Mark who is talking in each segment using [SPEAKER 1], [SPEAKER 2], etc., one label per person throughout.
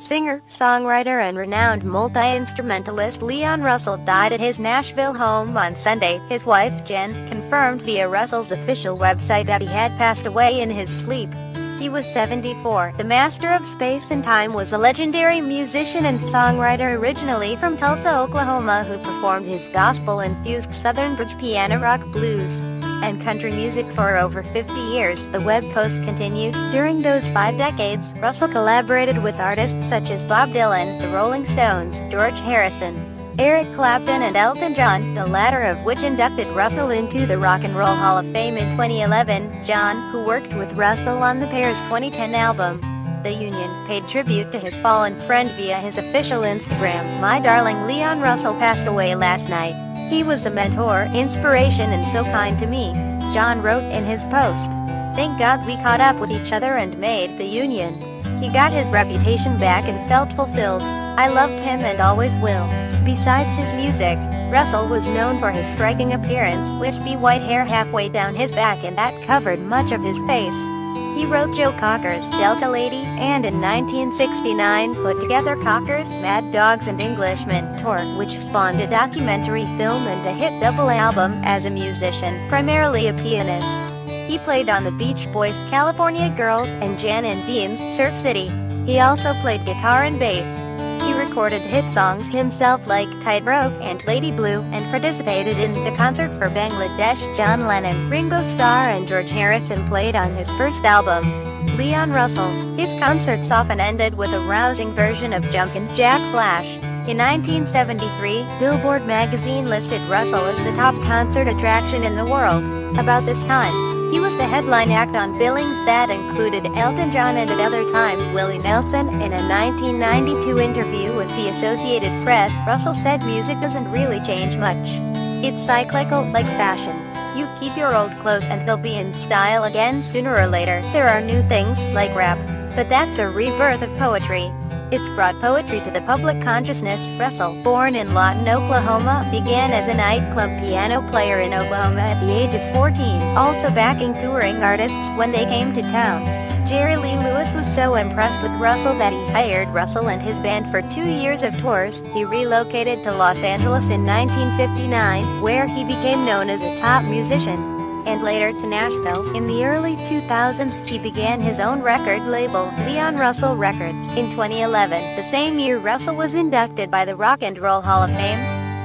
[SPEAKER 1] Singer, songwriter and renowned multi-instrumentalist Leon Russell died at his Nashville home on Sunday. His wife, Jen, confirmed via Russell's official website that he had passed away in his sleep. He was 74. The master of space and time was a legendary musician and songwriter originally from Tulsa, Oklahoma, who performed his gospel-infused Southern bridge piano rock, blues, and country music for over 50 years, the web post continued. During those 5 decades, Russell collaborated with artists such as Bob Dylan, the Rolling Stones, George Harrison, Eric Clapton and Elton John, the latter of which inducted Russell into the Rock and Roll Hall of Fame in 2011. John, who worked with Russell on the pair's 2010 album, The Union, paid tribute to his fallen friend via his official Instagram. "My darling Leon Russell passed away last night. He was a mentor, inspiration and so kind to me," John wrote in his post. "Thank God we caught up with each other and made the union. He got his reputation back and felt fulfilled. I loved him and always will." Besides his music, Russell was known for his striking appearance, wispy white hair halfway down his back and that covered much of his face. He wrote Joe Cocker's Delta Lady, and in 1969 put together Cocker's Mad Dogs and Englishmen tour, which spawned a documentary film and a hit double album. As a musician, primarily a pianist, he played on the Beach Boys' California Girls and Jan and Dean's Surf City. He also played guitar and bass. He recorded hit songs himself like Tightrope and Lady Blue, and participated in the concert for Bangladesh. John Lennon, Ringo Starr and George Harrison played on his first album, Leon Russell. His concerts often ended with a rousing version of Jumpin' Jack Flash. In 1973, Billboard magazine listed Russell as the top concert attraction in the world. About this time, he was the headline act on billings that included Elton John and at other times Willie Nelson. In a 1992 interview with the Associated Press, Russell said music doesn't really change much. It's cyclical, like fashion. You keep your old clothes and they'll be in style again sooner or later. There are new things, like rap, but that's a rebirth of poetry. It's brought poetry to the public consciousness. Russell, born in Lawton, Oklahoma, began as a nightclub piano player in Oklahoma at the age of 14, also backing touring artists when they came to town. Jerry Lee Lewis was so impressed with Russell that he hired Russell and his band for 2 years of tours. He relocated to Los Angeles in 1959, where he became known as a top musician, and later to Nashville. In the early 2000s, he began his own record label, Leon Russell Records. In 2011, the same year Russell was inducted by the Rock and Roll Hall of Fame.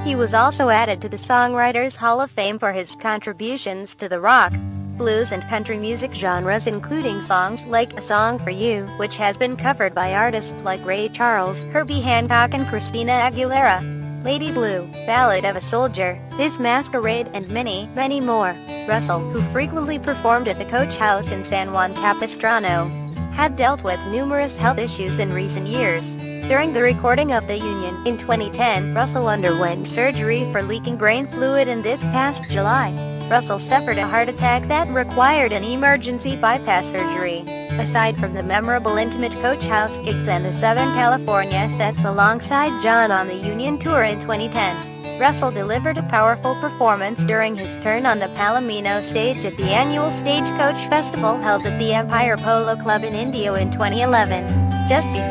[SPEAKER 1] He was also added to the Songwriters Hall of Fame for his contributions to the rock, blues and country music genres, including songs like A Song for You, which has been covered by artists like Ray Charles, Herbie Hancock and Christina Aguilera, Lady Blue, Ballad of a Soldier, This Masquerade and many, many more. Russell, who frequently performed at the Coach House in San Juan Capistrano, had dealt with numerous health issues in recent years. During the recording of The Union in 2010, Russell underwent surgery for leaking brain fluid, and this past July, Russell suffered a heart attack that required an emergency bypass surgery. Aside from the memorable intimate Coach House gigs and the Southern California sets alongside John on the Union tour in 2010, Russell delivered a powerful performance during his turn on the Palomino stage at the annual Stagecoach Festival held at the Empire Polo Club in Indio in 2011. Just before